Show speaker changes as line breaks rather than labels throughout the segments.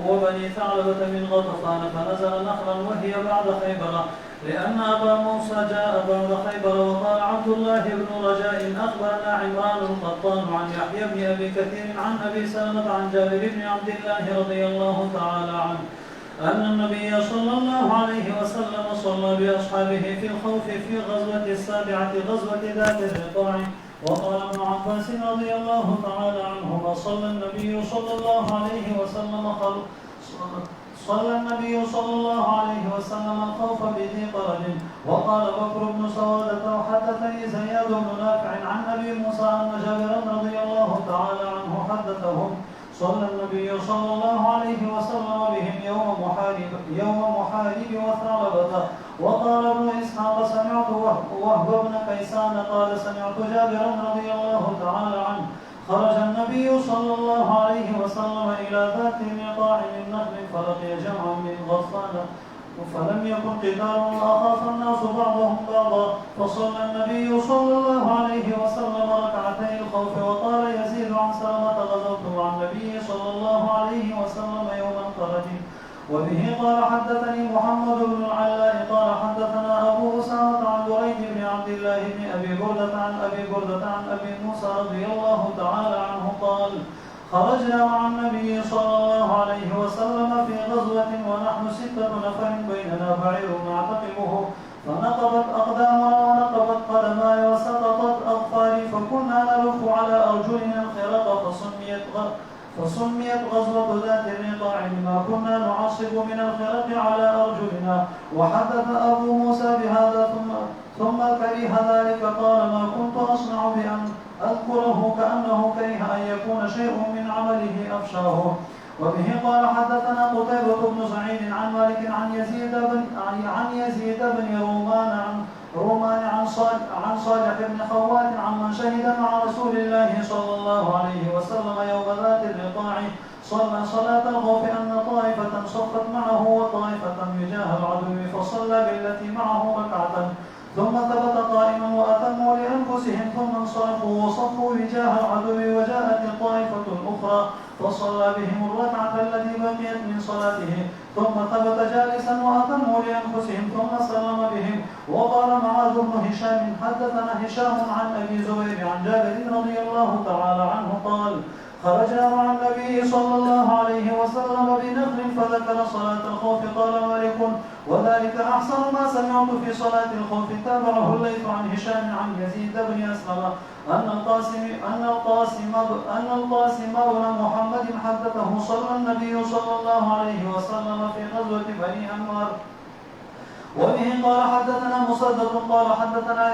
وبني ثعلبة من غطفان فنزل نخلا وهي بعد خيبر، لأن أبا موسى جاء بعد خيبر. وقال عبد الله بن رجاء أخبرنا عمران القطان عن يحيى بن أبي كثير عن أبي سلمة عن جابر بن عبد الله رضي الله تعالى عنه أن النبي صلى الله عليه وسلم صلى بأصحابه في الخوف في غزوة السابعة غزوة ذات الرقاع. وقال ابن عباس رضي الله تعالى عنهما صلى النبي صلى الله عليه وسلم الخوف بذي قرن. وقال بكر بن سوادة وحدثني زياد بن نافع عن أبي موسى أن جابرا رضي الله تعالى عنه حدثهم صلى النبي صلى الله عليه وسلم بهم يوم محارب وثعلبة. وقال ابن إسحاق سمعت وهب بن كيسان قال سمعت جابرا رضي الله تعالى عنه خرج النبي صلى الله عليه وسلم إلى ذات الرقاع من نخل فلقي جمعا من غطفان فلم يكن قتال وأخاف الناس بعضهم بعضا فصلى النبي صلى الله عليه وسلم ركعتي الخوف. وقال يزيد عن سلمة غزوت مع النبي صلى الله عليه وسلم يوم القرن. وبه قال حدثني محمد بن العلاء قال حدثنا أبو أسامة عن بريد بن عبد الله بن أبي بردة عن أبي موسى رضي الله تعالى عنه قال خرجنا مع النبي صلى الله عليه وسلم في غزوة ونحن 6 نفر بيننا بعير نعتقبه فنقبت أقدامنا ونقبت قدماي وسقطت أظفاري فكنا نلف على أرجلنا الخرق فسميت غزوة ذات الرقاع لما كنا نعصب من الخرق على أرجلنا. وحدث أبو موسى بهذا ثم كره ذلك قال ما كنت أصنع بأن أذكره كأنه كره أن يكون شيء من عمله أفشاه. وبه قال حدثنا قتيبة بن سعيد عن مالك عن يزيد بن رومان عن صالح بن خوات عمن شهد مع رسول الله صلى الله عليه وسلم يوم ذات الرقاع صلاة الخوف أن طائفة صفت معه وطائفة وجاه العدو فصلى بالتي معه ركعة ثم ثبت قائما وأتموا لأنفسهم ثم انصرفوا وصفوا وجاه العدو وجاءت الطائفة الأخرى فصلى بهم الركعة التي بقيت من صلاته ثم ثبت جالسا وأتموا لأنفسهم ثم سلم بهم. وقال معاذ بن هشام حدثنا هشام عن أبي زبير عن جابر رضي الله تعالى عنه قال خرجنا مع النبي صلى الله عليه وسلم بنخل فذكر صلاة الخوف. قال مالك وذلك أحسن ما سمعت في صلاة الخوف. تابعه الليث عن هشام عن يزيد بن أسلم أن القاسم بن محمد حدثه صلى النبي صلى الله عليه وسلم في غزوة بني أنمار. وبه قال حدثنا مسدد قال حدثنا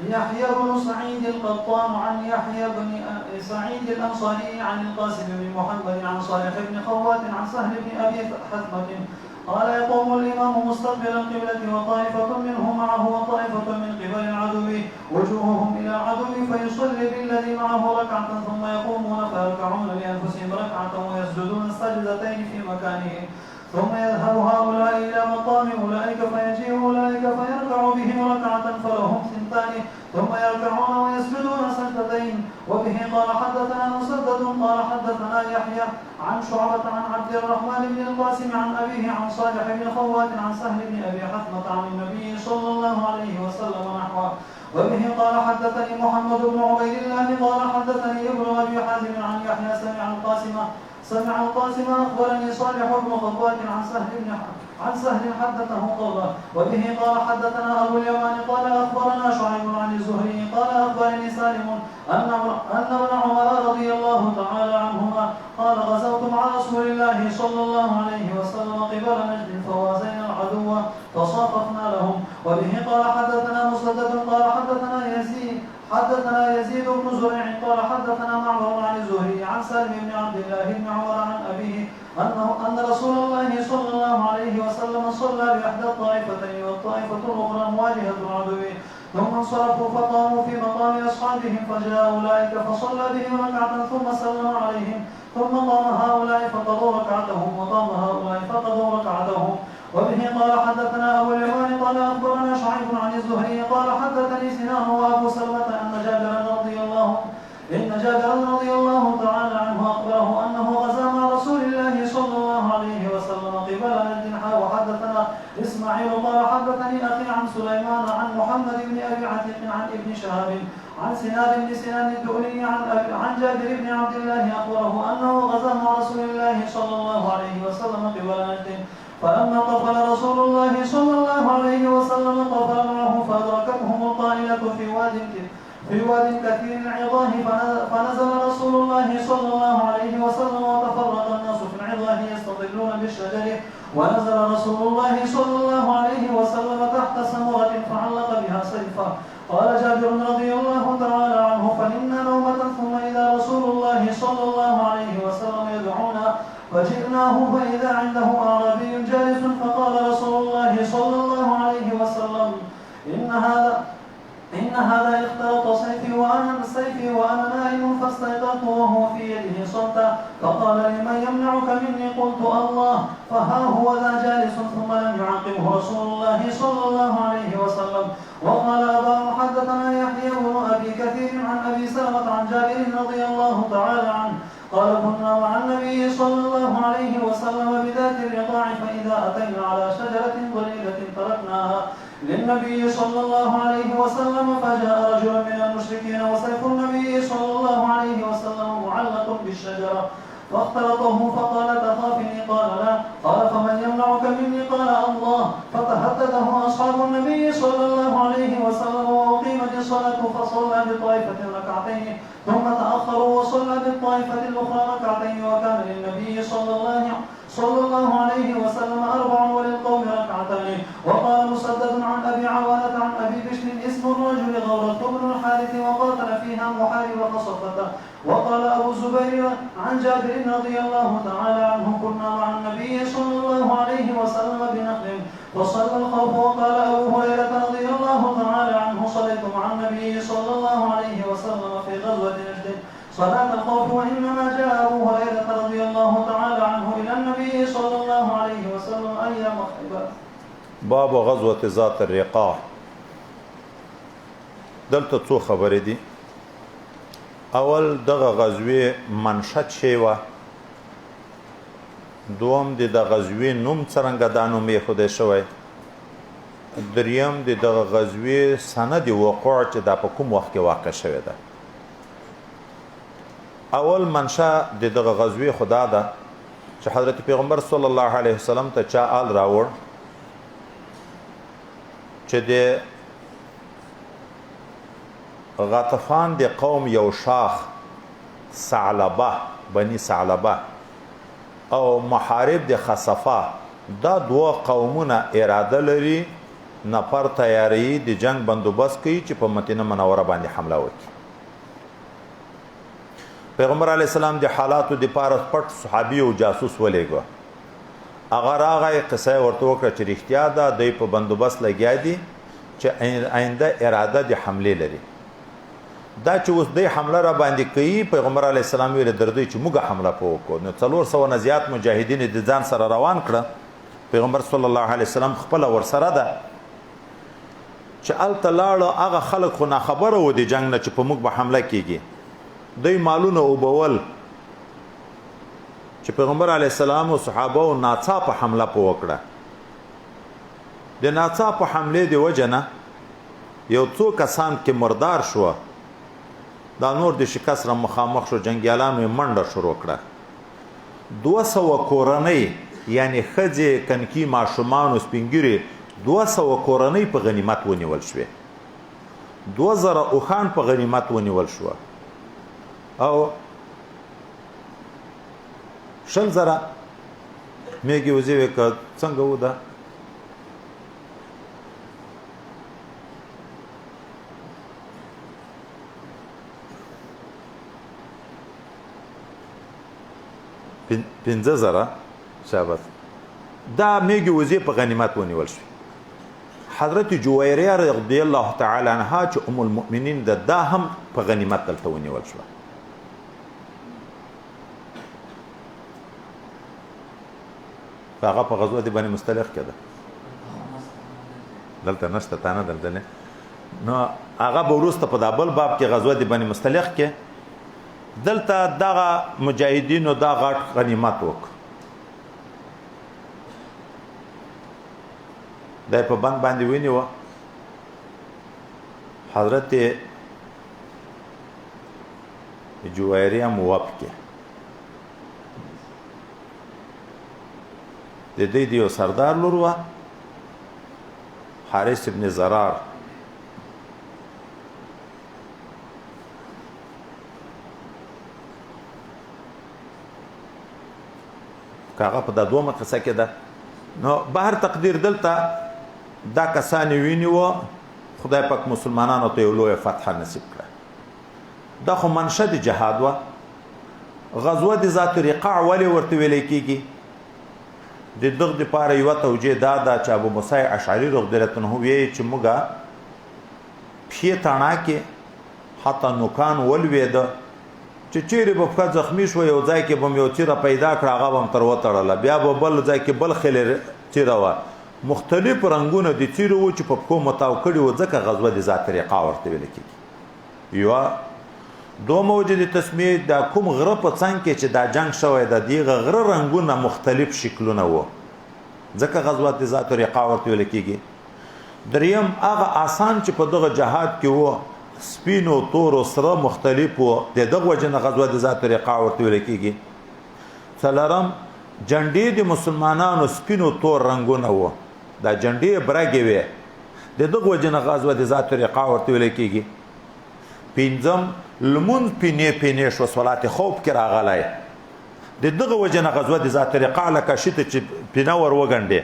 يحيى بن سعيد القطان عن يحيى بن سعيد الأنصاري عن القاسم بن محمد عن صالح بن خوات عن سهل بن أبي حثمة قال يقوم الإمام مستقبل القبلة وطائفة منه معه وطائفة من قبل العدو وجوههم إلى العدو فيصلي بالذي معه ركعة ثم يقومون فيركعون لأنفسهم ركعة ويسجدون السجدتين في مكانه ثم يذهب هؤلاء إلى مقام أولئك فيجيء أولئك فيركع بهم ركعة فلهم 2 ثم يركعون ويسجدون سجدتين. وبه قال حدثنا مسدد قال حدثنا يحيى عن شعبة عن عبد الرحمن بن القاسم عن أبيه عن صالح بن خوات عن سهل بن أبي حثمة عن النبي صلى الله عليه وسلم نحوه. وبه قال حدثني محمد بن عبيد الله قال حدثني ابن أبي حازم عن يحيى سمع القاسم أخبرني صالح بن خوات عن سهل حدثه قوله. وبه قال حدثنا أبو اليمان قال أخبرنا شعيب عن الزهري قال أخبرني سالم أن ابن عمر رضي الله تعالى عنهما قال غزوت مع رسول الله صلى الله عليه وسلم قبل نجد فوازينا العدو فصاففنا لهم. وبه قال حدثنا مسدد قال حدثنا يزيد بن زريع قال حدثنا معمر عن الزهري عن سالم بن عبد الله بن عمر عن أبيه أن رسول الله صلى الله عليه وسلم صلى بإحدى الطائفتين والطائفة الأخرى مواجهة العدو ثم انصرفوا فقاموا في مقام أصحابهم فجاء أولئك فصلى بهم ركعة ثم سلم عليهم ثم قام هؤلاء فقضوا ركعتهم وقام هؤلاء فقضوا ركعتهم. وبه قال حدثنا أبو اليمان قال أخبرنا شعيب عن الزهري قال حدثني سنان وأبو سلمة إن جابرا رضي الله تعالى عنه أخبره أنه غزا مع رسول الله صلى الله عليه وسلم قبل نجد. وحدثنا إسماعيل قال حدثني أخي عن سليمان عن محمد بن أبي عتيق عن ابن شهاب عن سنان بن سنان الدؤلي عن جابر بن عبد الله أخبره أنه غزا مع رسول الله صلى الله عليه وسلم قبل نجد. فلما طفل رسول الله صلى الله عليه وسلم طفل معه فأدركتهم الطائلة في واد كثير العظاه فنزل رسول الله صلى الله عليه وسلم وتفرق الناس في العظاه يستظلون بالشجر. ونزل رسول الله صلى الله عليه وسلم تحت سمرة فعلق بها سيفا. قال جابر رضي الله تعالى عنه فنمنا نومة ثم إذا رسول الله صلى الله عليه وسلم يدعونا فجئناه فإذا عنده أعرابي جالس فقال رسول الله صلى الله عليه وسلم إن هذا اختلط سيفي وأنا نائم فاستيقظت وهو في يده صمتا. فقال لمن يمنعك مني؟ قلت الله. فها هو ذا جالس ثم لم يعاقبه رسول الله صلى الله عليه وسلم. وقال أبا حدثنا يحيى بن أبي كثير عن أبي سلمة عن جابر رضي الله تعالى عنه قال كنا مع النبي صلى الله عليه وسلم بذات الرقاع فإذا أتينا على شجرة ضليلة تركناها للنبي صلى الله عليه وسلم فجاء رجل من المشركين وسيف النبي صلى الله عليه وسلم معلق بالشجرة فاختلطه فقال تخافني؟ قال لا. قال فمن يمنعك مني؟ قال الله. فتهدده أصحاب النبي صلى الله عليه وسلم وأقيمت الصلاة فصلى بطائفة ركعتين ثم تأخروا وصلى بالطائفة الأخرى ركعتين. وكان للنبي صلى الله عليه وسلم 4 وللقوم ركعتان. وقال مسدد عن أبي عوانة عن أبي بشر اسم الرجل غورة بن الحارث وقاتل فيها محارب فصفته. وقال أبو الزبير عن جابر رضي الله تعالى عنه كنا مع النبي صلى الله عليه وسلم بنخل فصلى الخوف. وقال أبو هريرة رضي الله تعالى عنه صليت مع النبي صلى الله عليه وسلم في غزوة نجد صلاة الخوف. وإنما جاء أبو هريرة رضي الله تعالى عنه إلى النبي صلى الله عليه وسلم أيام خيبر.
باب غزوة ذات الرقاع. دلته څو خبرې دي. اول دغه غزوې منشط شی وه. دوم د غزوې نوم څرنګه دا نوم ایښودی شوی. دریم د دغه غزوې سند وقوع چې دا په کوم وخت کې واقع شوې ده. اول منشا د دغه غزوې خدا ده چې حضرت پیغمبر صلی الله علیه وسلم ته چا آل راوړ چې د غطفان د قوم یو شاخ ثعلبه بني ثعلبه او محارب د خصفه دا دوه قومونه اراده لري نفر تیاری د جنگ بندوبست کوي چې په مدینه منوره باندې حمله وکړي. پیغمبر علیه السلام د حالاتو د پاره پټ صحابي او جاسوس ولېګو. هغه راغی قصه ورته وکړه چې رښتیا ده دوی په بندوبست لګیا دي چې آینده اراده د حمله لري. دا چې اوس دوی حمله را باندې کوي پیغمبر علیه السلام ویل درځي چې موږ حمله وکړو. نو 400 نه زیات مجاهدین د ځان سره روان کړه. پیغمبر صلی الله علیه وسلم خپل ورسره ده چې الته لاړو. هغه خلک خو نه خبره و د جنگ نه چې په موږ به حمله کیږي. دوی مالونه وبول چې پیغمبر علیه السلام او صحابه او ناڅاپه حمله وکړه. د ناڅاپه حمله دی وجنه یو څو کسان کې مردار شو. دا نور د شکست را مخامخ شو. جنگیالانو منډه شروع کړه. 200 کورنۍ یعنی ښځې کنکي ماشومان او سپینګیري 200 کورنۍ په غنیمت ونیول شوې. 2000 اوخان په غنیمت ونیول شو او 6,000 میږي وزې وکړه. څنګه و ده پنځه زره شاباس دا میږي وزې په غنیمت ونیول شو. حضرت جویریه رضی الله تعالی عنها چې ام المؤمنین دا هم په غنیمت دلته ونیول شو. هغه په غزوه د بني مستلق کې ده. دلته نشته تانه دلته نو هغه به وروسته په دابل باب کې غزوه د بني مستلق کې دلته دغه مجاهدینو دا غټ غنیمت وک. دا په بند باندې ونیوه حضرت جویریه مواب کې د دې یو سردار لور وه حارث ابن زرار کاغه په د دومره قصه کې ده نو بهر تقدیر دلته دا کسان وینیو خدای پاک مسلمانانو ته یو لوی فتح نصیب کړه دا خو منشد جهاد و غزوه د ذات رقاع ولی ورته ویل کېږي د دغه لپاره یو توجیه دا ده چې ابو موسی اشعری رضی الله عنه وی چې موږ پی تانا کې حتی نوکان ولوید چې چیرې په فقط زخمی شو یو ځای کې بم یو چیرې پیدا کړ هغه بم تر وتړله بیا به بل ځای کې بل خل چیرې و مختلف رنگونه د چیرې و چې په کوم متاو کړي و ځکه غزوه د ذات رقاع ورته ویل کېږي یو دو موجود تسمیه دا کوم غره په څنګ کې چې دا جنگ شوی د دې غره رنگونه مختلف شکلونه وو ځکه غزوه د ذات رقاع ورته ویل کېږي دریم هغه آسان چې په دغه جهاد کې وو سپینو تور سره مختلف وو دغه وجنه غزوه د ذات رقاع ورته ویل کېږي څلورم جنډې د مسلمانانو سپینو تور رنگونه وو دا جنډې برګې وې دغه وجنه غزوه د ذات رقاع ورته ویل کېږي پنځم لمون پینې شو صلات خوف کې راغلی دغه وجنه غزوه د ذات رقاع لکه شته چې پینه ور وګنډې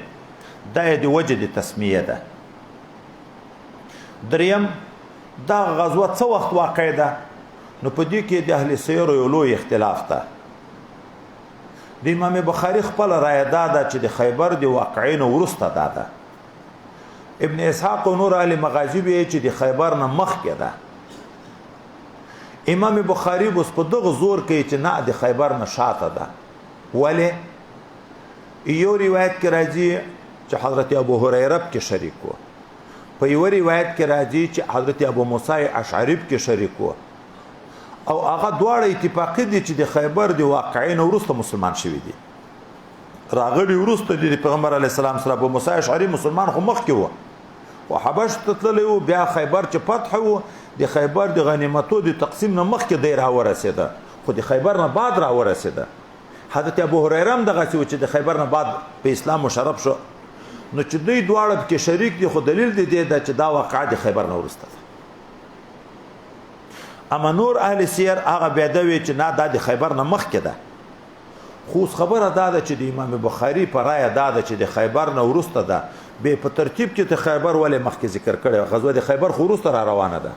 دا د وجه د تسمیه ده دریم دا غزوه څه وخت واقع ده نو په دې کې د اهل سیر یو لوی اختلاف ده د امام بخاری خپل رائے ده چې د خیبر د واقعین وروسته ده ابن اسحاق و نور علی مغازی به چې د خیبر نه مخکې ده امام بخاری بس په دغه زور کوي چې نه د خیبر نه شاته ده ولی یو روایت کې راځي چې حضرت ابو هریره کې شریک و په یو روایت کې راځي چې حضرت ابو موسی اشعری کې شریک و او هغه دواړه اتفاقی دي چې د خیبر د واقعین وروسته مسلمان شوي دي راغلی وروسته د پیغمبر علی السلام سره ابو موسی اشعری مسلمان خو مخکې و او حبش تتللی و بیا خیبر چې فتح و د خیبر د غنیمتو د تقسیم نه مخکې دی راورسېده خو د خیبر نه بعد راورسېده حضرت ابو هریره هم دغسې و چې د خیبر نه بعد په اسلام مشرف شو نو چې دوی دواړه پکې شریک دي خو دلیل دی دی چې دا واقعه د خیبر نه وروسته ده اما نور اهل سیر هغه بیا دا وی چې نه دا د خیبر نه مخکې ده خو خبره دا ده چې د امام بخاری په رایه دا ده چې د خیبر نه وروسته ده به په ترتیب کې د خیبر ولې مخکې ذکر کړی غزوه د خیبر خو وروسته را روانه ده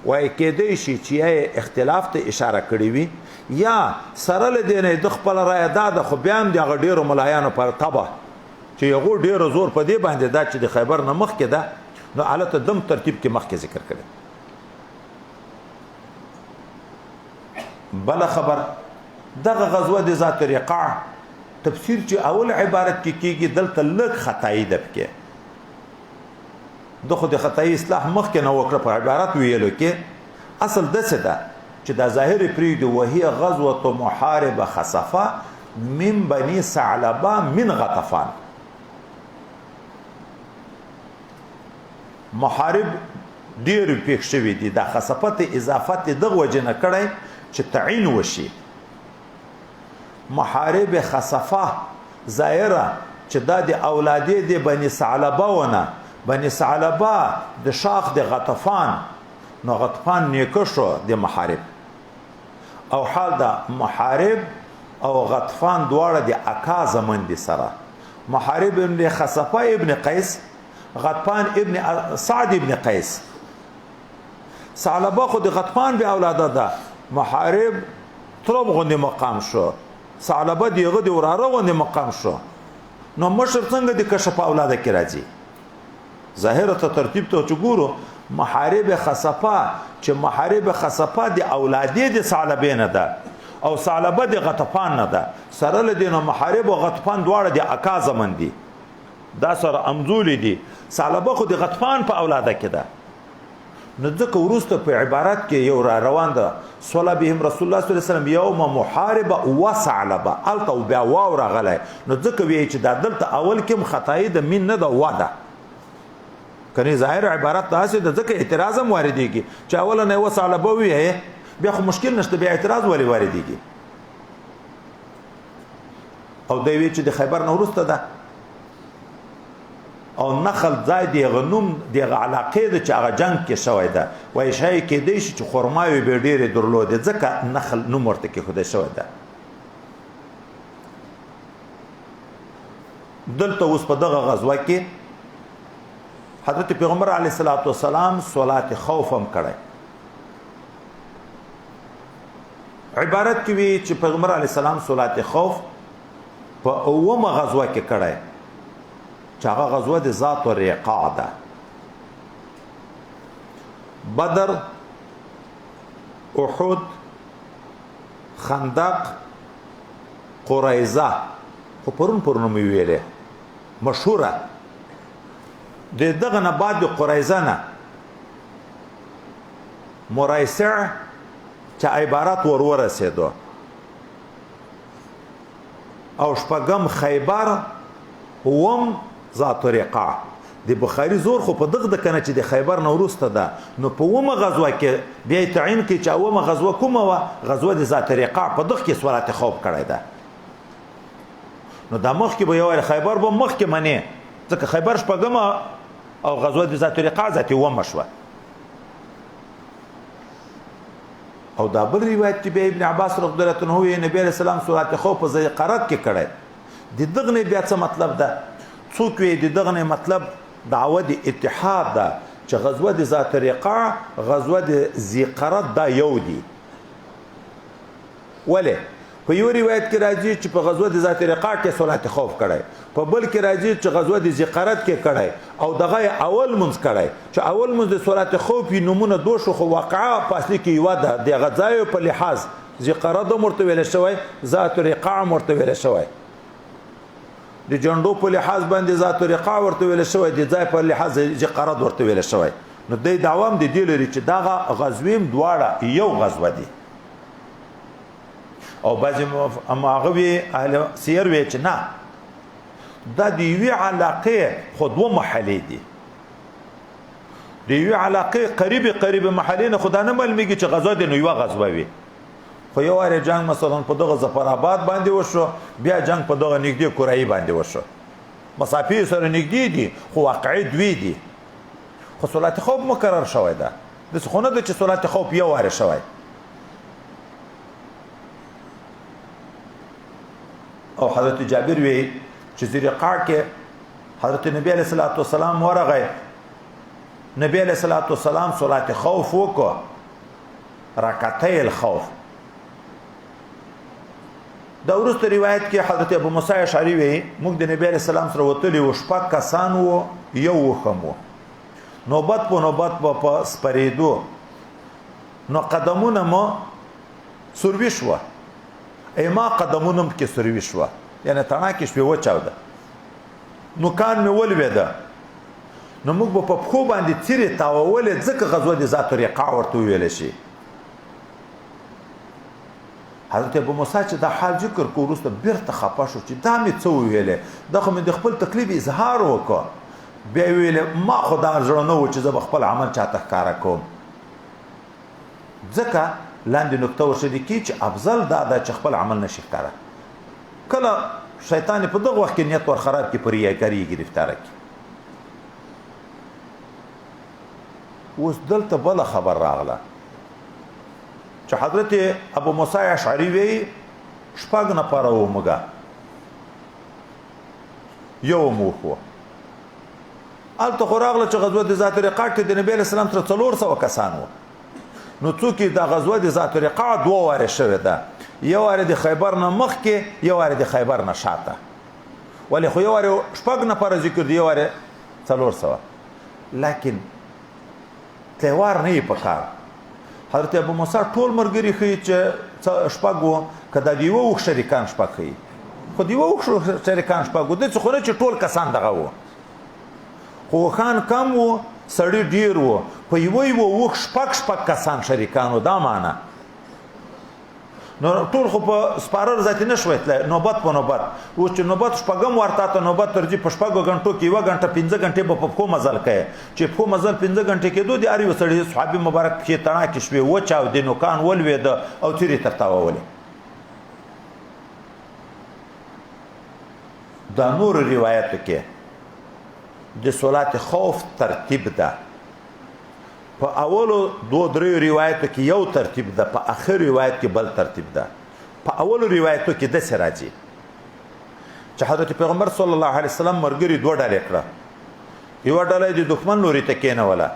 وای کېدای شي چې اختلاف ته اشاره کړې وي یا سره له دې نه د خپل رایه دا ده خو بیا هم د هغه ډېرو ملایانو پر تبه چې هغو ډېر زور په دې باندې دا چې د خیبر نه مخکې ده نو حالت دم ترتیب کې مخکې ذکر کړي بل خبر دغه غزوه د ذات رقاع تفسیر چې اول عبارت کې کېږي دلته لږ خطایی ده پکې د خو د خطایی اصلاح مخکې نه وکړه په عبارت ویلو کې اصل داسې ده چې دا ظاهر پرېږدي وهي غزوه محاربه خصفه من بني ثعلبه من غطفان محارب ډېر پېښ شوي دي دا خصفت اضافت دغه وجه نه کړی چې تعین وشي محارب خصفه ظاهره چې دا د اولادې د بني ثعلبه ونه بني ثعلبه د شاخ د غطفان نو غطفان نیکه شو د محارب او حال دا محارب او غطفان دواړه د اکا زمن دي سره محارب ابن خصفه ابن قیس غطفان ابن سعد ابن قیس ثعلبه خو د غطفان به اولاده ده محارب طلب غوندې مقام شو ثعلبه دیغه د وراره غوندې مقام شو نو مشر څنګه د کشف اولاده کې راځي ظاهره ته ترتیب ته چګورو محارب خصفه چې محارب خصفه د اولادې د ثعلبه نه ده او ثعلبه د غطفان نه ده سره لدینو محارب او غطفان دواړه د اکا زمن دي دا سره امزول دي ثعلبه خو د غطفان په اولاده کې ده نو ځکه وروسته په عبارت کې یو را روان ده صلی بهم رسول الله صلی الله علیه وسلم یوم محاربه وثعلبه الته بیا واو راغلی نو ځکه وی چې دا دلته اول کې خطای د من نه ده واده کني ظاهر عبارت داسې ده ځکه اعتراض هم واردېږي چې اوله نه وثعلبه وی بیا خو مشکل نشته بیا اعتراض ولې واردېږي او دوی وی چې د خیبر نه وروسته ده او نخل ځای دغه نوم دغه علاقې د چې هغه جنگ کې شوی ده وایي شای کېدی شي چې خرماوې به ډېرې درلودې ځکه نخل نوم ورته کېښودی شوی ده دلته اوس په دغه غزوه کې حضرت پیغمبر علیه الصلاۃ والسلام صلات خوف هم کړی عبارت کې وی چې پیغمبر علیه السلام صلات خوف په اومه غزوه کې کړی چې هغه غزوه د ذات الرقاع ده بدر احد خندق قریظه خو پرون مې ویلې مشهوره د دغه نه بعد د قریظه نه مرایسع چې عبارت ورسېدو او شپږم خیبر وم ذات رقاع د بخاری زور خو په دغه د کنه چې د خیبر نو وروسته ده نو په ومه غزوه کې بیا تعین کې چې ومه غزوه کومه و غزوه د ذات رقاع په دغه کې صلات خوف کړی ده نو د مخ کې به یو خیبر به مخ کې منی ځکه خیبر شپږم او غزوه د ذات رقاع ذات ومه شوه او دا بل روایت چې ابن عباس رضی الله عنه نبی رسول الله صلات خوف په ځای قرات کې کړی د دغه نه بیا څه مطلب ده څوک وی د دغه نه مطلب دعوه د اتحاد ده چې غزوه د ذات رقاع غزوه د ذی قرات دا یو دی ولی په یو روایت کې راځي چې په غزوه د ذات رقاع کې صلات خوف کړی په بل کې راځي چې غزوه د ذی قرات کې کړی او دغه اول منځ کړی چې اول منځ د صلات خوف نمونه دوه شو خو واقعا پاسلی کې یو ده د غزایو په لحاظ ذی قرات مرتویل شوی ذات رقاع مرتویل شوی د جندو په لحاظ باندې ذات رقاع ورته ویل شوی د ځای په لحاظ چې قرض ورته ویل شوی نو د دعوام د دې لري چې دغه غزویم دواړه یو غزوه دي او بعضی اماغوی اهل سیر وی چې نه دا د یوې علاقې خو دوه محلې دي د یوې علاقې قریب محلې نه خو دا نه معلومیږي چې غزوه د نو یوه غزوه وي خو یو واره جنگ مثلا په دغه ظفر آباد باندې وشو بیا جنگ په دغه نږدې کورای باندې وشو مسافې سره نږدې دي خو واقعي دوی دي خو صلات خوف مقرر شوی ده د خونه د چې صلات خوف یو واره شوی او حضرت جابر وی چې ذی رقاع کې حضرت نبی علیہ الصلوۃ والسلام ورغی نبی علیہ الصلوۃ والسلام صلات خوف وکړه رکعتي الخوف دا ورسته روایت کې حضرت ابو موسی اشعری وی موږ د نبی علیہ السلام سره وتلی و شپږ کسان وو یو وخمو نوبت په سپریدو نو قدمونه مو سروي شو ایما قدمونه کې سروي شو یعنی تڼا کې شپه وچاوده نو کان مې ولویده نو موږ په خو باندې تیرې تاولې ځکه غزوه د ذات رقاع ورته ویل شي حضرت ابو موسی چې دا حال ذکر کو وروسته بیرته خپه شو چې دا مې څه ویلې دا خو مې د خپل تکلیف اظهار وکړ بیا ویلې ما خدا زړه نه و چې زه خپل عمل چاته ښکارا کوم ځکه لاندې نقطه ورشدي کی چې افضل دا چې خپل عمل نشي ښکارا کله شیطان په دغه وخت کې نیت ور خراب کی پر ریاکاری گرفتار کی اوس دلته بل خبر راغله چې حضرت ابو موسی اشعری وی شپږ نفر و موږ یو مو خو الته خو راغله چې غزوه د ذات رقاع کې د نبی له سلام سره 400 کسان وو نو څوک د غزوه د ذات رقاع دوه واره شوه ده یو واره د خیبر نه مخ کې یو واره د خیبر نه شاته ولی خو یو واره شپږ نفر ذکر دی یو واره 400 لیکن تلوار نه پکار حضرت ابو موسی ټول مرګري خي چې شپږو کدا دیو وخ شریکان شپږ خي خو دیو وخ شریکان شپږو د څه خو نه چې ټول کسان دغه وو خو خان کم وو سړي ډیر وو په یوه اوښ شپږ کسان شریکانو دا معنا نو ټول خو په سپارل ذاتي نه شوی تللی نوبت په نوبت اوس چې نوبت شپږم ورته ته نوبت ترځي په شپږو غنټو کې 1 غنټه 15 غنټې به په پښو مزل کوي چې پښو مزل 15 غنټې کېدو د هر یو سړي صحابي مبارک کې تڼاکې شوې وچاو د نوکان ولوېده او تیرې تر تاوولې دا نور روایتو کې د صلات خوف ترتیب ده په اولو 2-3 روایتو کې یو ترتیب ده په اخر روایت کې بل ترتیب ده په اولو روایتو کې داسې راځي چې حضرت پیغمبر صلی الله علیه وسلم مرګري 2 ډلې کړه یوه ډله د دښمن لوري ته کېنوله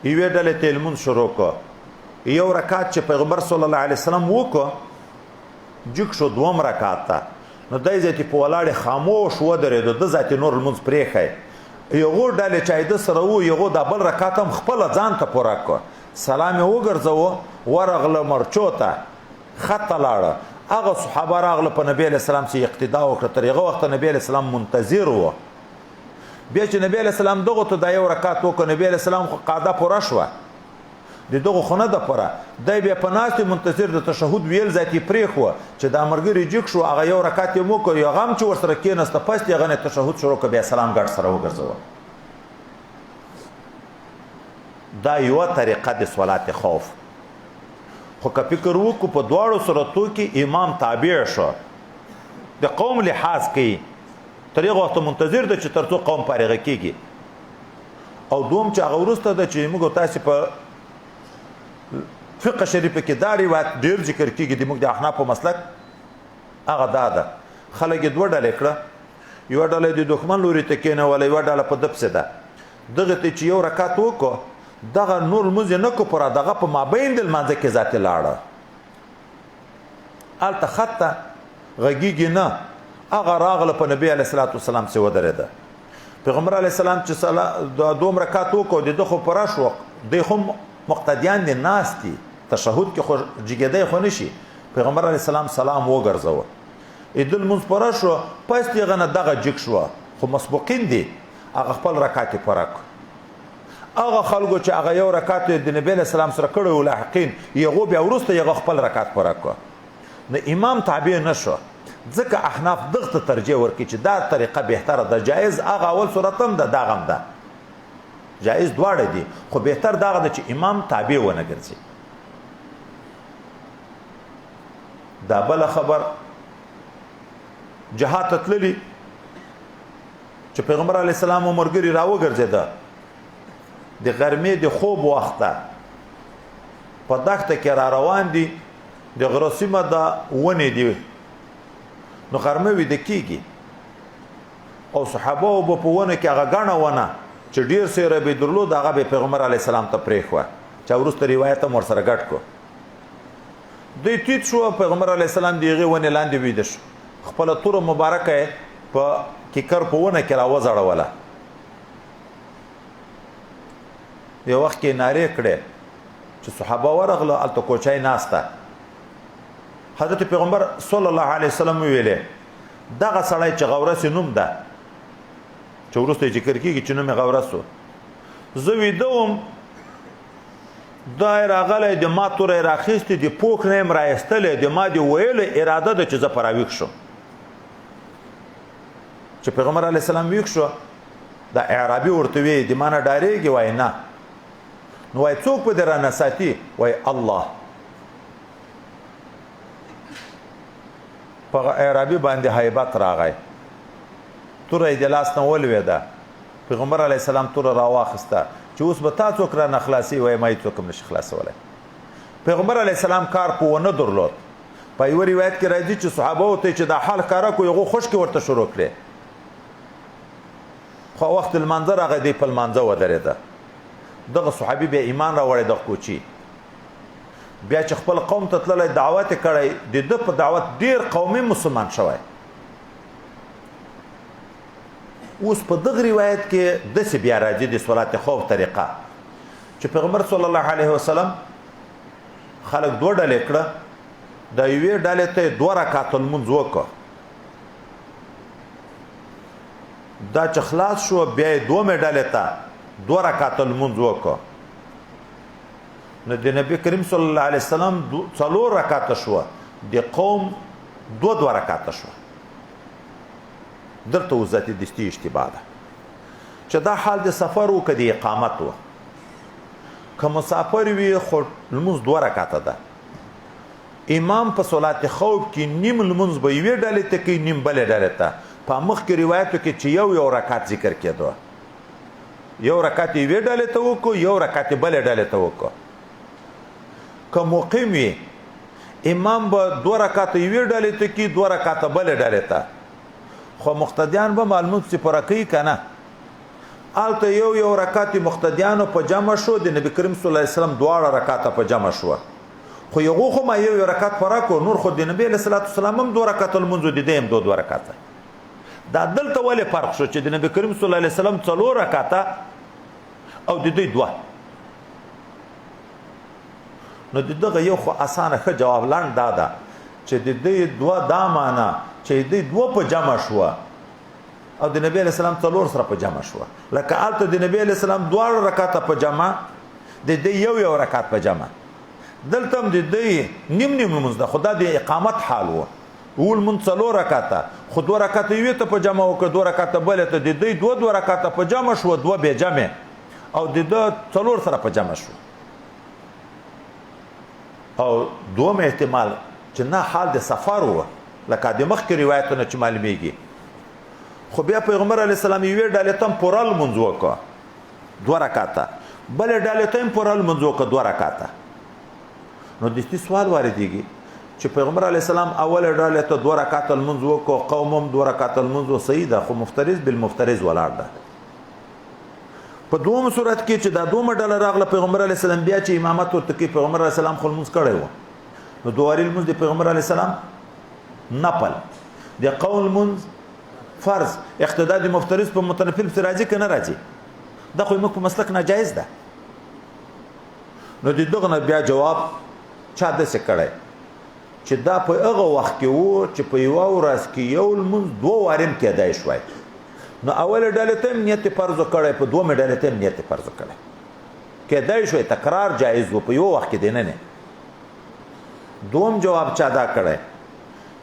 یوې ډلې ته لمونځ شروع کړه یو رکعت چې پیغمبر صلی الله علیه وسلم وکړه جګ شو 2 رکعت ته نو دای ذاتي په ولاړې خاموش ودرېدو د ذاتي نور لمونځ پرېښی یغو ډلې چې د سره وو یغو د بل رکعت هم خپل ځان ته پوره کړ سلام یې وګرځاوه ورغله مرچو ته خطه لاړه هغه صحابه راغله په نبی علیه السلام چې اقتدا وکړه تر هغه وخته نبی علیه السلام منتظر و بیا چې نبی علیه السلام دغه ته د یو رکعت وکړ نبی علیه السلام خو قاعده پوره شوه د دغه خونه د پوره دی بیا په ناستې منتظر د تشهد ویل ذاتي پرېښوه چې دا ملګري جګ شو هغه یو رکعت یې وکړ یو هغه هم چې ورسره کېناسته پس یې هغه نه تشهد شروع کړه بیا سلام ګډ سره وګرځوه دا یوه طریقه د صلات خوف خو که فکر وکړو په دواړو صورتو کې امام تابع شو د قوم لحاظ کوي تر هغه وخته منتظر ده چې تر څو قوم فارغه کېږي او دوم چې هغه وروسته ده چې موږ تاسې په فقه شریفه کې دا روایت ډېر ذکر کېږي د موږ د احنافو مسلک هغه دا ده خلک یې 2 ډلې کړه یوه ډله د دښمن لوري ته کېنوله یوه ډله په ده پسې ده دغه ته چې یو رکعت وکړو دغه نور لمونځ یې نه کړو پوره دغه په مابین د لمانځه کې ذاتې لاړه هلته خط ته غږېږي نه هغه راغله په نبي علیه الصلاة والسلام پسې ودرېده پیغمبر علیه السلام چې 2 رکعت وکړو د ده خو پوره شو دی خو مقتدیان دي ناست دي تشهد کې خو جګېدی خو نشي پیغمبر علیه السلام سلام وګرځوه د لمونځ پوره شو پس د هغه نه دغه جګ شوه خو مسبوقین دي هغه خپل رکعت یې پوره کړو هغه خلکو چې هغه یو رکعت د نبي علیه السلام سره کړی و لاحقین هغو بیا وروسته هغه خپل رکعت پوره کړو نو امام تابع نه شو ځکه احناف دغه ته ترجیح ورکړي چې دا طریقه بهتره ده جایز هغه اول صورت هم ده دغه هم ده جایز دواړه دي خو بهتر دغه ده چې امام تابع ونه ګرځي دا بله خبر جهاد ته تللي چې پیغمبر علیه السلام ملګري راوګرځېده د غرمې د خوب وخته په دښته کې را روان دي د غره سیمه ده ونې دي نو غرمه ویده کېږي او صحابه به په ونه کې هغه ګڼه ونه چې ډېر سیره به درلود هغه به پیغمبر علیه السلام ته پرېښوه چې وروسته روایت هم ورسره ګډ کړو دوی ټیټ شو پیغمبر علیه السلام د هغې ونې لاندې ویده شو خپله توره مبارکه یې په کیکر په ونه کې راوځړوله یو وخت کې نارې کړې چې صحابه ورغله هلته کوچی ناسته حضرت پیغمبر صلی الله علیه وسلم ویلې دغه سړی چې غورس نوم ده چې وروسته یې ذکر کېږي چې نوم یې غورس و زه ویده وم دا یې راغلی د ما توره یې راخیستې د پوک نه یې رایستلی د ما د ویلو اراده ده چې زه په راویښ شم چې پیغمبر علیه السلام ویښ شو دا اعرابي ورته وی د ما نه ډارېږي وایي نه نو وایي څوک په دې رانه ساتي وایي الله په اعرابي باندې هیبت راغی توره یې د لاس نه ولوېده پیغمبر علیه السلام توره راواخیسته چې اوس به تا څوک رانه خلاصي وایي ما یې څوک هم نشي خلاصولی پیغمبر علیه السلام کار په ونه درلود په یوه روایت کې راځي چې صحابه ورته چې دا حال ښکاره کړو هغو خشکې ورته شروع کړې خو وخت لمانځه راغی دی په لمانځه ودرېده دغه صحابي بیا ایمان راوړی دغه کوچي بیا چې خپل قوم ته تللی دعوت یې کړی د ده په دعوت ډېر قومي مسلمان شوی اوس په دغه روایت کې داسې بیا راځي د صلات خوف طریقه چې پیغمبر صلی الله علیه وسلم خلک 2 ډلې کړه د یوې ډلې ته 2 رکعات لمونځ وکړه دا چې خلاص شو بیا یې 2مې ډلې ته 2 رکعات لمونځ وکړو نو د نبی کریم صلی الله علیه وسلم 4 رکعات شو د قوم 2 رکعات شو درته وزت دستی اشتباه ده چې دا حال د سفر او کدي اقامت و که مسافر وي خو لمونځ 2 رکعات ده امام په صلات خوف کې نیم لمونځ به یوې ډلې ته کوي نیم بلې ډلې ته په مخکې روایتو کې چې یو رکعت ذکر کېدو یو رکعت یوې ډلې ته وکړو یو رکعت بلې ډلې ته وکړو که مقیم وي امام به 2 رکعت یوې ډلې ته کوي 2 رکعت بلې ډلې ته خو مقتدیان به معلومات سپاره کوي که نه هلته یو رکعت مقتدیانو په جمع شو د نبی کریم صلی الله علیه وسلم 2 رکعت په جمع شو خو یو ما یو رکعت فرق نور خو د نبی علیه الصلاه والسلام هم 2 رکعت المنځ دي دیم 2 رکعت دا دلته ولې فرق شو چې د نبی کریم صلی الله علیه وسلم 4 رکعت او د دوی 2 نو دغه یو خو اسانه ښه جواب لاند دا چې د دوی 2 دا معنا چې د 2 په جمع شو او د نبی علیه السلام 4 سره په جمع شو لکه الته د نبی علیه السلام 2 رکعت په جمع د دې یو رکعت په جمع دلته هم د دې نیم لمونځ ده خدا د اقامت حال وو ول من 4 رکعت خو 2 رکعت یو ته په جمع او 2 رکعت بل ته د دې 2 رکعت په جمع شو 2 به جمع او د 4 سره په جمع شو او دوم احتمال چې نه حال د سفر وو لکه د مخکې روایتونه چې معلومیږي خو بیا پیغمبر علی السلام یو ډالې تم پورال منځ وکړه 2 رکعت بل ډالې تم پورال منځ وکړه 2 رکعت نو د دې سوال واردېږي چې پیغمبر علی السلام اول ډالې ته 2 رکعت منځ وکړه قومم 2 رکعت منځ صحیح ده خو مفترض بالمفترض ولاړ ده په دوم صورت کې چې دا دوم ډاله راغله پیغمبر علی السلام بیا چې امامت ورته کوي پیغمبر علی السلام خو منځ کړی و نو دواري منځ د پیغمبر علی السلام نفل د قول منځ فرض اقتداء د مفترض په متنفل سره راځي کنه راځي دا خو موږ په مسلک ناجایز ده نو دغه نه بیا جواب چا د څه کړی چې دا په هغه وخت کې وو چې په یو ورځ کې یو منځ 2 وارم کېدای شوی نو اول ډلې ته نیت فرض کړی په 2 ډلې ته نیت فرض کړی کېدای شوی تکرار جایز وو په یو وخت کې دی نه دوم جواب چا دا کړی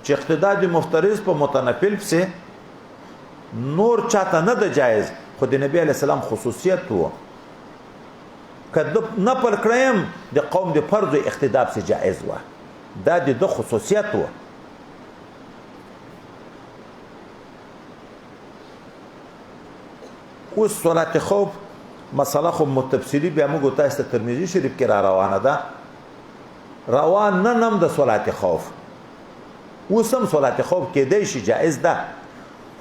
چې اقتداء د مفترض په متنفل پسې نور چاته نه د جایز خو د نبی علیه السلام خصوصیت وو کله نفل کړم د قوم د فرض اقتداء پسې جایز وو دا د خصوصیت وو اوس صلات خوف مسله خو متفصیلی بیا موږ تاسو ته ترمذی شریف کې را روانه ده روان نه نم د صلات خوف اوسم صلات خوف کې دی شي جایز ده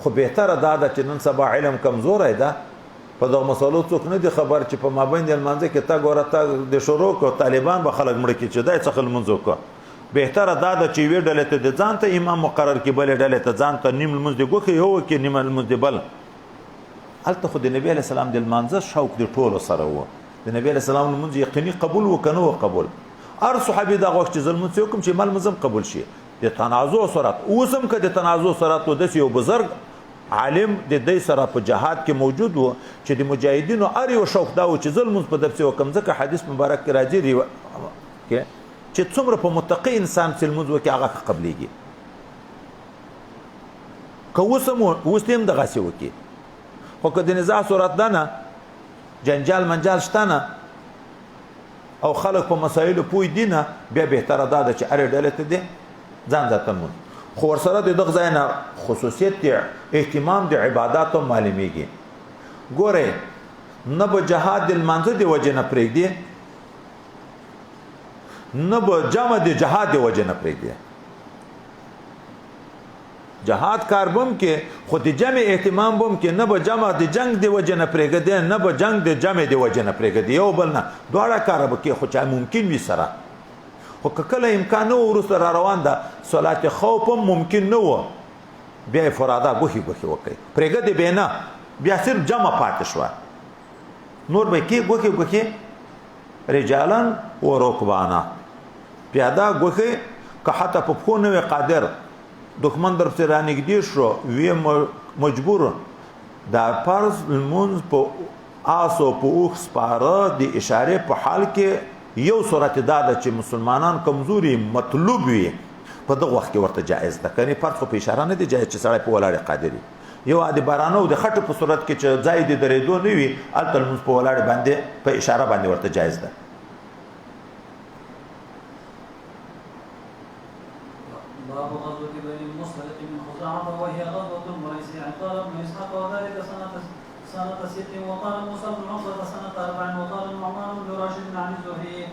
خو بهتره ده چې نن سبا علم کمزور ده په دغه مسلو څوک نه دي خبر چې په مابین د المنځ کې تا ګوره تا د شروع کو طالبان به خلک مړ کې چې دای څخه المنځ کو بهتره ده چې وی ډلې ته د ځان ته امام مقرر کې بل ډلې ته ځان ته نیم المنځ دی ګوخه یو کې نیم المنځ بل الته خو د نبی علیه السلام د المنځ شوق دی ټولو سره وو د نبی علیه السلام المنځ یقیني قبول وکنو قبول هر صحابي دا غوښتي ظلم څوک چې مال مزم قبول شي د تنازع سره اوسم که د تنازع سره تو د یو بزرګ عالم د دې سره په جهاد کې موجود وو چې د مجاهدینو اړ یو شوق دا و چې ظلم په دبسه وکم ځکه حدیث مبارک کې راځي چې څومره په متقی انسان چې المنځ وکي هغه قبليږي که اوسم د غاسي وکي خو که د نزاع صورت ده نه جنجال منجال شته نه او خلک په مسایلو پوه دي نه بیا بهتره ده چې اړ ډلې ته دي ځان ځته مون خو ورسره د دغه ځای نه خصوصیت دی اهتمام د عباداتو معلومیږي ګوره نه به جهاد د المنځ دی وجه نه پرېږدي نه به جمع د جهاد دی وجه نه پرېږدي جهاد کار بم کې خو د جمع اهتمام بم کې نه به جمع د جنگ دی وجه نه پرېږدي نه به جنگ د جمع دی وجه نه پرېږدي یو بل نه دواړه کار به کې خو چا ممکن وي سره خو کله امکان نه ورسره را روان ده صلات خوف ممکن نه و بیا فرادا غوخي وکي پرېږدي به نه بیا صرف جمع پاتې شو نور به کې غوخي رجالان و رکبانا پیاده غوخي که حتی په خو نه قادر دښمن در سره نږدې شو وی مجبور دا فرض المنز په آسو په اوښ سپاره د اشارې په حال کې یو صورت دا ده چې مسلمانان کمزوري مطلوب وي په دغه وخت کې ورته جایز ده. کني فرض خو په اشاره نه دی جایز چې سړی په ولاړې قادر وي. یو د بارانه او د خټو په صورت کې چې ځای د درېدو نه وي هلته لمونځ په ولاړې باندې په اشاره باندې ورته جایز ده.
باب غزوة بني المصطلق من خزاعة وهي غزوة مريسيع. قال ابن إسحاق وذلك سنة 6 وقال موسى بن عقبة سنة 4 وقال النعمان بن راشد عن الزهري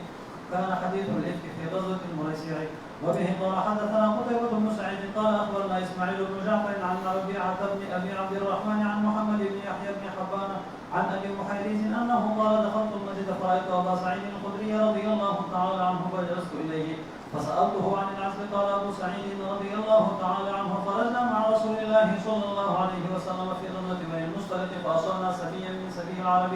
كان حديث الإفك في غزوة المريسيع. وبه قال حدثنا قتيبة بن سعيد قال أخبرنا إسماعيل بن جعفر عن ربيعة بن أبي عبد الرحمن عن محمد بن يحيى بن حبان عن أبي محيريز أنه قال دخلت المسجد فرأيت أبا سعيد الخدري رضي الله تعالى عنه فجلست إليه فسألته عن العزل. قال أبو سعيد رضي الله تعالى عنه خرجنا مع رسول الله صلى الله عليه وسلم في غزوة بني المصطلق فأصلنا سبيا من سبيل العرب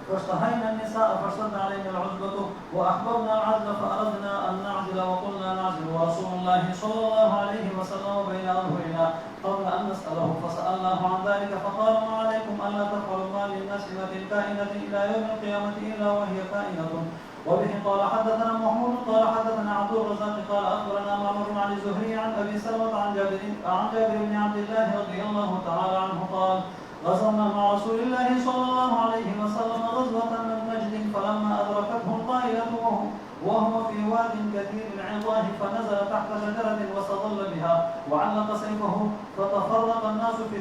فاشتهينا النساء فاشتد علينا العزبة وأحببنا العزل فأردنا أن نعزل وقلنا نعزل ورسول الله صلى الله عليه وسلم بين أظهرنا قبل أن نسأله فسألناه عن ذلك فقال ما عليكم ألا تفعلوا ما للنسمة كائنة إلى يوم القيامة إلا وهي كائنة. وبه قال حدثنا محمود قال حدثنا عبد الرزاق قال أخبرنا معمر عن الزهري عن أبي سلمة عن جابر بن عبد الله رضي الله تعالى عنه قال غزونا مع رسول الله صلى الله عليه وسلم غزوة من نجد فلما أدركته الطائلة وهو في واد كثير العظاه فنزل تحت شجرة واستظل بها وعلق سيفه فتفرق الناس في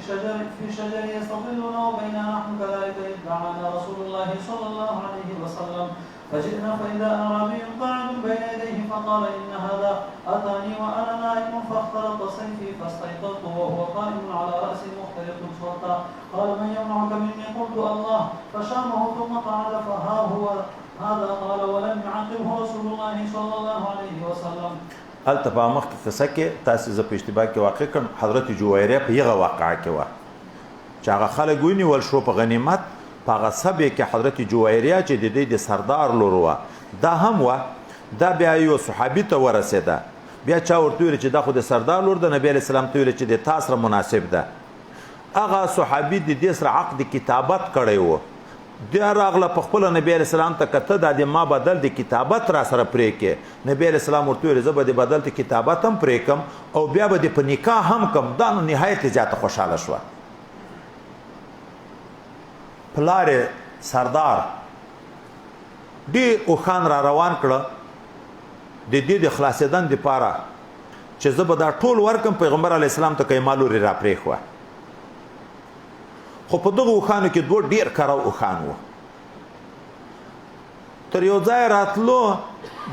الشجر يستظلون وبيننا نحن كذلك إذ دعانا رسول الله صلى الله عليه وسلم فجئنا فإذا أعرابي قاعد بين يديه فقال إن هذا أتاني وأنا نائم فاختلط سيفي فاستيقظت وهو قائم على رأسي مختلط صوتا قال من يمنعك مني قلت الله فشامه ثم قعد فها هو هذا قال ولم يعقبه رسول الله صلى الله عليه وسلم.
هلته په مخکې قصه کې تاسو زه په اشتباه کې واقع کړم. حضرت جویریه په یغه واقعه کې وه چې هغه خلک ونیول شو په غنیمت په هغه سبې کې حضرت جویریه چې د دې د سردار لور وه دا هم وه. دا بیا یو صحابي ته ورسېده. بیا چا ورته ویل چې دا خو د سردار لور د نبي علیه السلام ته ویل چې د تا سره مناسب ده. هغه صحابي د دې سره عقد کتابت کړی و. دا راغله په خپله نبي علیه السلام ته کته دا د ما بدل د کتابت را سره پرې کې. نبي علیه السلام ورته ویل زه به د بدل د کتابت هم پرې کم او بیا به د په نکاح هم کم. دا نو نهایت زیاته خوشحاله شوه. پلار سردار ډېر اوښان را روان کړه د دې د خلاصېدن دپاره چې زه به دا ټول ورکم. پیغمبر علیه السلام ته کیمالورې را پرېښوه. خو په دغه اوښانو کې دوه ډېر کره اوښان وو. تر یو ځای راتلو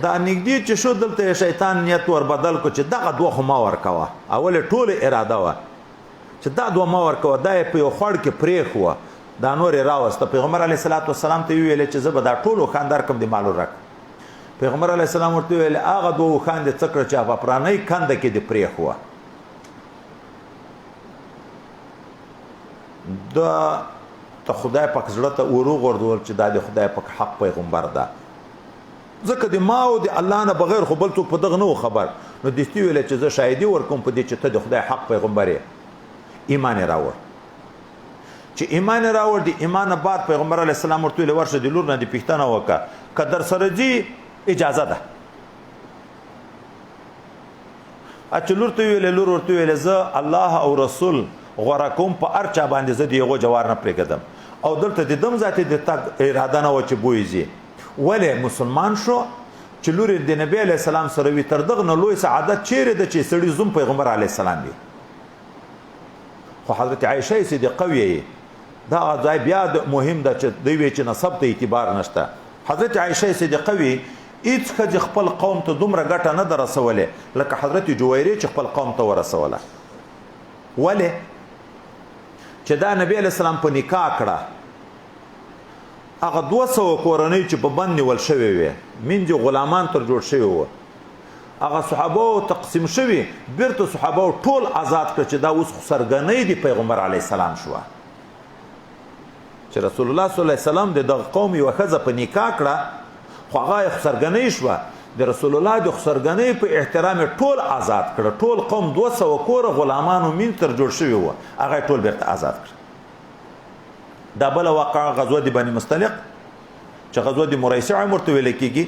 دا نږدې چې شو دلته یې شیطان نیت ور بدل کړو چې دغه دوه خو ما ورکوه. اول یې ټولې اراده وه چې دا دوه ما ورکوه. دا یې په یو خوړ کې پرېښوه. دا نور یې راوسته. پیغمبر علیه السلام ته ویل چې زه به دا ټول اوښان درکړم د مالو رک. پیغمبر علیه السلام ورته ویل هغه دوه اوښان دې څه کړه چې هغه پرانۍ کنده کې دې پرېښوه. دا ته خدای پاک زړه ته وروغورځول چې دا د خدای پاک حق پیغمبر ده. ځکه د ما او د الله نه بغیر خو بل څوک په دغه نه و خبر. نو دستي ویل چې زه شاهدي ورکوم په دې چې ته د خدای حق پیغمبر یې. ایمان یې راوړ. چې ایمان یې راوړ د ایمان نه بعد پیغمبر علیه السلام ورته ویل ورشه د لور نه دې پوښتنه وکړه که در سره ځي اجازه ده. چې لور ته ویلې لور ورته ویلې زه الله او رسول غوره کوم په هر چا باندې زه د هغو جوار نه پرېږدم او دلته د دم ذاتې د تګ اراده نه وه چې بویځي. ولې مسلمان شو چې لور یې د نبي علیه السلام سره وي. تر دغه نه لوی سعادت چیرې ده چې سړي زوم پیغمبر علیه السلام وي. خو حضرت عایشه صدیقه وی دا ځای بیا مهم ده چې دوی وی چې نسب ته اعتبار نشته. حضرت عایشه صدیقه وی هیڅ ښځې خپل قوم ته دومره ګټه نه ده رسولې لکه حضرت جویریه چې خپل قوم ته ورسوله. ولې چې دا نبی علیه السلام په نکاح کړه هغه 200 کورنۍ چې په بند نیول شوې وې منځې غلامان تر جوړ شوي وو هغه صحابه تقسیم شوي بیرته صحابه ټول آزاد کړ چې دا اوس سرګنۍ د پیغمبر علیه السلام شوه چې رسول الله صلی الله علیه وسلم د دغه قوم یوه ښځه په نکاح کړه خو هغه یې سرګنۍ شوه. د رسول الله د سرګنۍ په احترام ټول آزاد کړه. ټول قوم 200 کوره غلامانو مین تر جوړ شوي وو هغه ټول بیرته آزاد کړه. دا بل واقع غزوه د بني مستلق چې غزوه د مريسع مرته ویل کېږي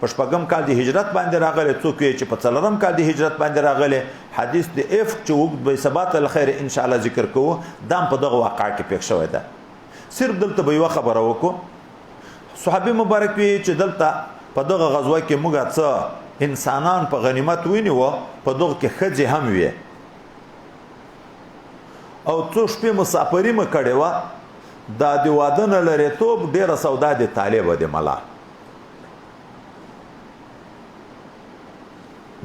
په شپږم کال د هجرت باندې راغله څوک چې په څلورم کال د هجرت باندې راغله حدیث د اف چې وګ به ثبات الخير ان شاء الله ذکر کوو دام په دغه واقع کې پېښ شوی ده صرف دلته به یو خبره وکړو صحابي مبارک وی چې دلته په دغه غزوه کې موږ څه انسانان په غنیمت ونیو په دغه کې خځې هم وي او څو شپې مسافري م کړې و دا د واده نه لري توپ ډیره سودا د طالب د ملا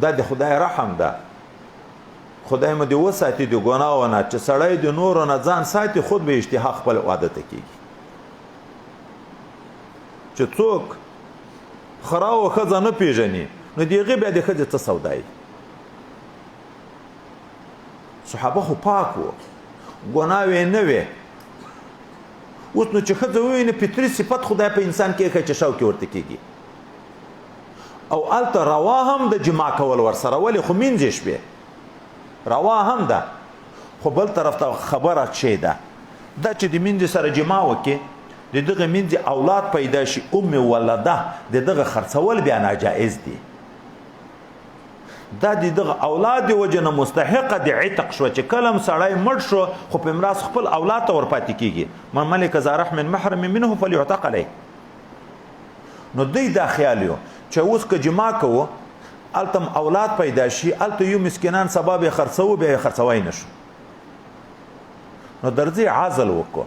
دا د خدای رحم ده خدای مو دی وساتي د ګناونه چې سړی د نور نه ځان ساتي خود به اشتها خپل عادت کیږي چې څوک خراو خزانه پیژني نو دیغه به د خځه څه سودای صحابه خو پاک وو ګناوي نه وي اوس نو چې خځه ویني پتري صفت خدای په انسان کې چې شاو کې ورته کیږي او الته روا هم د جما کول ور سره ولې خو مینځ شپه روا هم ده خو بل طرف ته خبره چي ده دا چې د مینځ سره جما وکي د دغه مینځ اولاد پیدا شي ولده د دغه خرڅول بیا ناجائز دي دا دغه اولاد دی وجنه مستحق د عتق شو چې کلم سړی مړ شو خو په میراث خپل اولاد ته ورپاتې کیږي من ملک زارح من محرم منه فليعتق عليه نو دوی دا خیال یو چې اوس که جما کوو التم اولاد پیدا شي الته یو مسکینان سبب خرڅو به خرڅوای نشو نو درځي عازل وکړو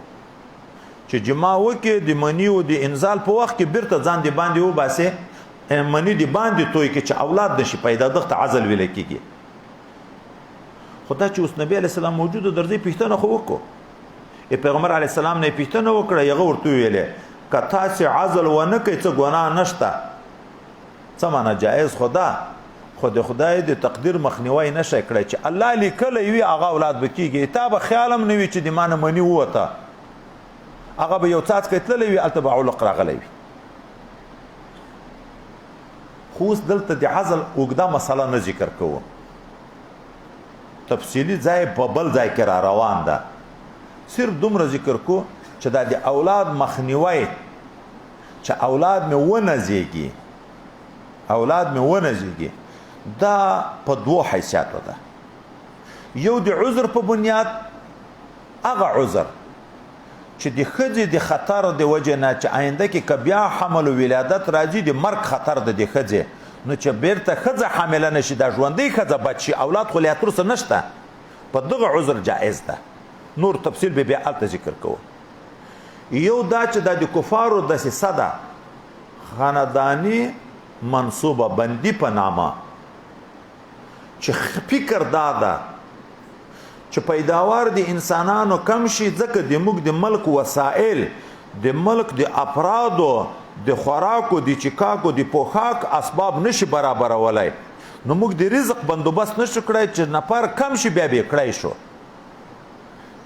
چې جما وکي د منیو د انزال په وخت کې بیرته ځان دی باندې و باسه منی دی باندې توي کې چې اولاد نشي پیدا دغه عزل ویل کېږي خدا چې اوس نبی عليه السلام موجود درځي پښتنه خو وکړو پیغمبر عليه السلام نه پښتنه وکړه یغه ورته ویلې کته چې عزل ونه کوي څه ګناه نشته څه معنا جائز خدا خدای د تقدیر مخنیوي نشي کړی چې الله لیکل وي هغه اولاد بکیږي تا به خیالم نه وي چې د مان منی وته هغه به یو څاڅ کتل وي التبع علق راغلی وي خوس دلته د عزل وګدا مسله نه ذکر کوو تفصیلی ځای په بل ځای کې را روان ده صرف دومره ذکر کو چې د اولاد مخنیوي چې اولاد مې ونزيږي دا په دوه حیثیتو ده یو د عذر په بنیاد هغه عذر چې د خځې د خطر د وجه نه چې آینده کې کبیا حمل او ولادت راځي د مرګ خطر د خځې نو چې بیرته خځه حامله نشي د ژوندۍ خځه بچي اولاد خو لیاتر سره نشته په دغه عذر جائز ده نور تفصیل به بیا الته ذکر کوو یو دا چې د کفارو د صدا خاندانی منصوبه بندي په نامه چې فکر دادا چې پیداوار د انسانانو کم شي ځکه د موږ د ملک وسایل د ملک د افرادو د خوراکو د چکاکو د پوخاک اسباب نشي برابرولای نو موږ د رزق بندوبست نشو کړای چې نفر کم شي بیا به کړای شو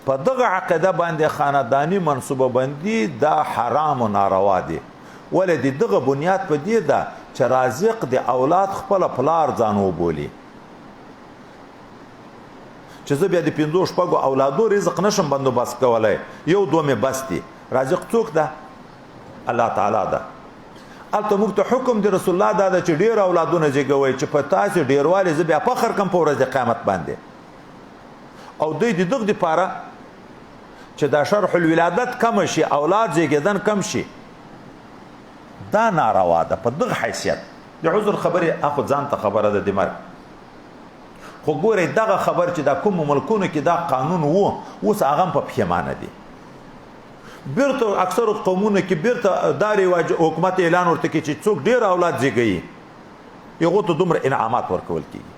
په دغه عقیده باندې خاندانی منصوبه بندي دا حرام او ناروا دي ولې دغه بنیاد په دې ده چې رازق د اولاد خپل پلار ځانو بولی چې زه بیا د 15 شپږو اولادو رزق نشم بندوبست کولای یو دوه مې بس دي رازق څوک ده الله تعالی ده الته موږ ته حکم دی رسول الله دا چې ډیر اولادونه زیږوي چې په تاسو ډیرواله زه بیا فخر کوم په ورځ قیامت باندې او دوی د دغه لپاره چې دا شرح الولادت کم شي اولاد زیږیدن کم شي دا ناروا ده په دغه حیثیت د عذر خبره اخو ځان ته خبره ده د مرګ خو ګوره دغه خبر چې دا کوم ملکونو کې دا قانون وو اوس هغه په پښیمانه دي بیرته اکثر قومونه کې بیرته دا رواج حکومت اعلان ورته کوي چې څوک ډیر اولاد زیږي یو ته دومره انعامات ورکول کیږي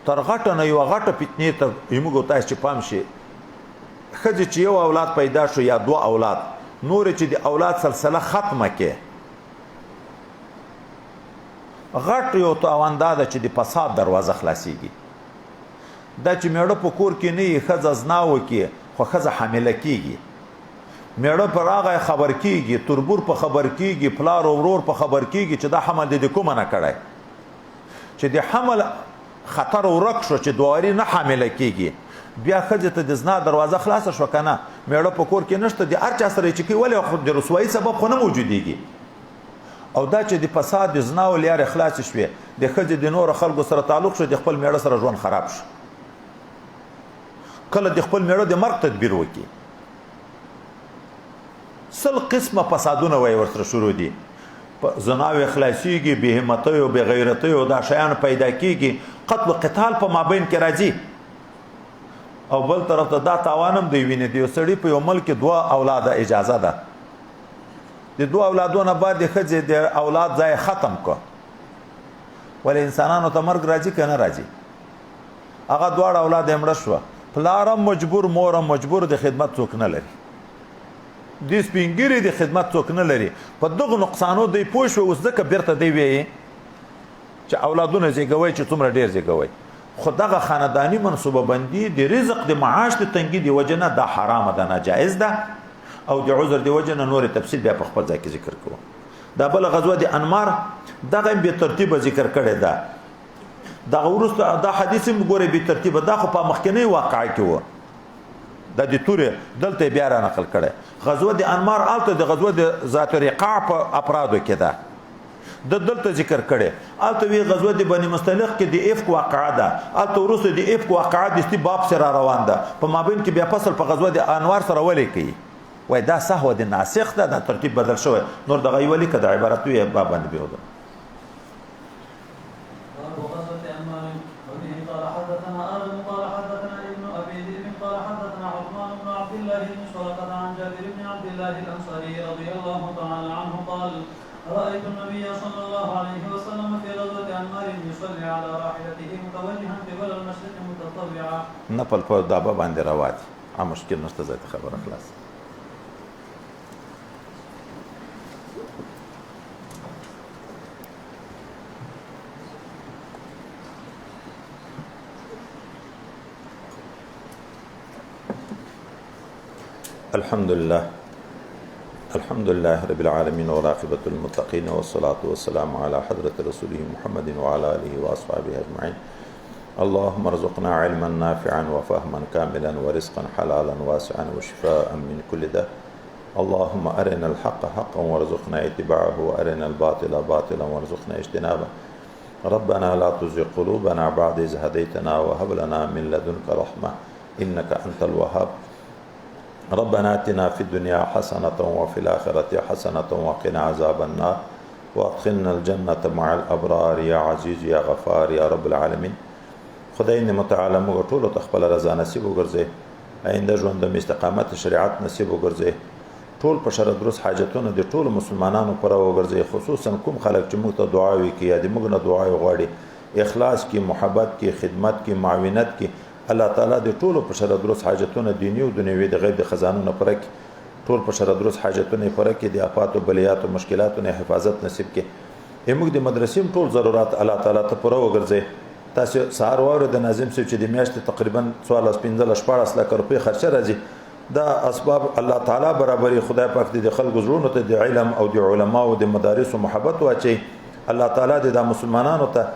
تر غټه نه یو غټه فتنې ته یمګو تاسو چې پام شي خځه چې یو اولاد پیدا شو یا دوه اولاد نور چې د اولاد سلسله ختمه کې غټ یو تاواندا چې د فساد دروازه خلاصيږي دا چې میړه په کور کې نه خځه زناو کې خو خځه حامله کیږي میړه پر هغه خبر کیږي تربور په خبر کیږي پلار او ورور په خبر کیږي چې دا حمل د کومه نه کړای چې د حمل خطر ورک شو چې دواري نه حامله کیږي بیا ښځې ته د زنا دروازه خلاصه شوه که نه میړه په کور کې نشته د هر چا سره چې کوي ولې خو د رسوایي سبب خو نه موجودېږي او دا چې د فساد د زنا و لارې خلاصې شوې د ښځې د نورو خلکو سره تعلق شو د خپل میړه سره ژوند خراب شو کله د خپل میړه د مرګ تدبیر وکړي 100 قسمه فسادونه وایي ورسره شروع دي زناوې خلاصېږي بېهمتۍ او بېغیرتۍ او دا شیان پیدا کېږي قتل و قتال په مابین کې راځي او بل طرف ته دا تاوان هم دی ویني د یو سړي په یو ملک کې 2 اولاده اجازه ده د 2 اولادونه بعد د ښځې د اولاد ځای ختم کړه ولې انسانانو ته مرګ راځي که نه راځي هغه 2 اولاد یې مړه شوه پلار هم مجبور مور هم مجبور د خدمت څوک نه لري د سپینګیري د خدمت څوک نه لري په دغه نقصانو دی پوه شو اوس ځکه بیرته دی وایي چې اولادونه زیږوئ چې څومره ډېر زیږوئ خو دغه خانداني منصوبه بندي د رزق د معاش د تنګي د وجه نه دا حرامه ده ناجایز ده او د عذر د وجه نه نور تفصیل بیا په خپل ځای کې ذکر کوو دا بل غزوه د انمار دغه به ترتیب ذکر کړی ده دغه وروسته دا حدیث هم ګوره به ترتیب دا خو په مخکنی واقعه کې و د دې تورې دلته بیا را نقل کړی غزوه د انمار الته د غزوه د ذات رقاع په افرادو کې ده د دلته ذکر کړي الته وی غزوه د بني مستلق کې د افک واقعه ده الته ورسته د افک واقعه د استباب سره روان ده په مابین کې بیا فصل په غزوه د انوار سره ولې کوي وای دا سهو د ناسخ ده د ترتیب بدل شوی نور دغه ویلي کده عبارت وي باب باندې به وده
رأيت النبي صلى الله عليه وسلم في غزوة أنمار يصلي على راحلته متوجها قبل المشرق متطوعا
نفل په دابه باندې روا دي مشکل نشته زه خبره خلاص الحمد لله رب العالمين والعاقبة للمتقين والصلاة والسلام على حضرة رسوله محمد وعلى آله وأصحابه أجمعين اللهم ارزقنا علما نافعا وفهما كاملا ورزقا حلالا واسعا وشفاء من كل داء اللهم أرنا الحق حقا وارزقنا اتباعه وأرنا الباطل باطلا وارزقنا اجتنابه ربنا لا تزغ قلوبنا بعد إذ هديتنا وهب لنا من لدنك رحمة إنك أنت الوهاب ربنا آتنا في الدنيا حسنة وفي الآخرة حسنة وقنا عذاب النار وادخلنا الجنة مع الأبرار يا عزيز يا غفار يا رب العالمين خدای دې متعال موږ ټولو ته خپل رضا نصیب وګرځي آینده ژوند د استقامت شریعت نصیب وګرځي ټول په شر درست حاجتونه د ټولو مسلمانانو پر وګرځي خصوصا کوم خلک چې موږ ته دعاوي کوي یا د موږ نه دعای غواړي اخلاص کی محبت کی خدمت کی معاونت کی الله تعالی د ټولو په شر درست حاجتونه دینی او دنیوي د غیب د خزانو پر ټول په شر درست حاجتونه پر کې د آفات او بلیات او مشکلاتو نه حفاظت نصیب کې موږ د مدرسې ټول ضرورت الله تعالی ته پر وګرځي تاسو سهار واره د ناظم سره چې د میاشتې تقریبا 14 لک روپۍ خرچه راځي دا اسباب الله تعالی برابرۍ خدای پاک د خلکو زړونو ته د علم او د علما او د مدارس او محبت واچي الله تعالی د مسلمانانو ته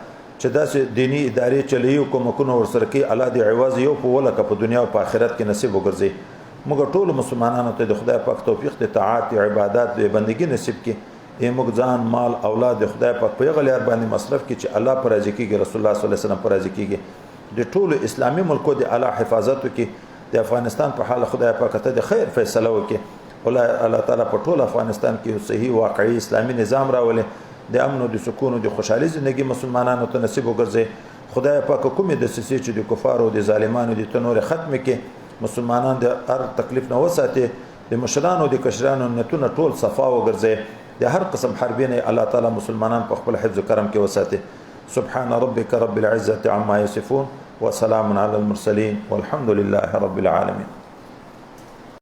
چې داسې دینی ادارې چلی او کومکونه ورسره کوي الله د عوض یو په ولکه په دنیا او په آخرت کې نصیب وګرځي موږ ټول مسلمانانو ته د خدای پاک توفیق ته طاعت او عبادت او بندګي نصیب کړي موږ ځان مال اولاد د خدای پاک په غلار باندې مصرف کړي چې الله پر راضي کیږي رسول الله صلی الله علیه وسلم پر راضي کیږي د ټول اسلامي ملکو د الله حفاظت وکړي د افغانستان په حال خدای پاک ته د خیر فیصله وکړي الله تعالی په ټول افغانستان کې صحیح واقعي اسلامي نظام راولي د امن او د سکون او د خوشحالي ژوندۍ مسلمانانو ته نصیب وګرځي خدای پاک کومې د سسي چې د کفارو او د ظالمانو د تنور ختم کړي مسلمانان د هر تکلیف نه وساتي د مشرانو د کشرانو نتونه ټول صفا وګرځي د هر قسم حربینه الله تعالی مسلمانان په خپل حفظ و کرم کې وساتي سبحان ربك رب العزة عما يصفون وسلام على المرسلين والحمد لله رب العالمين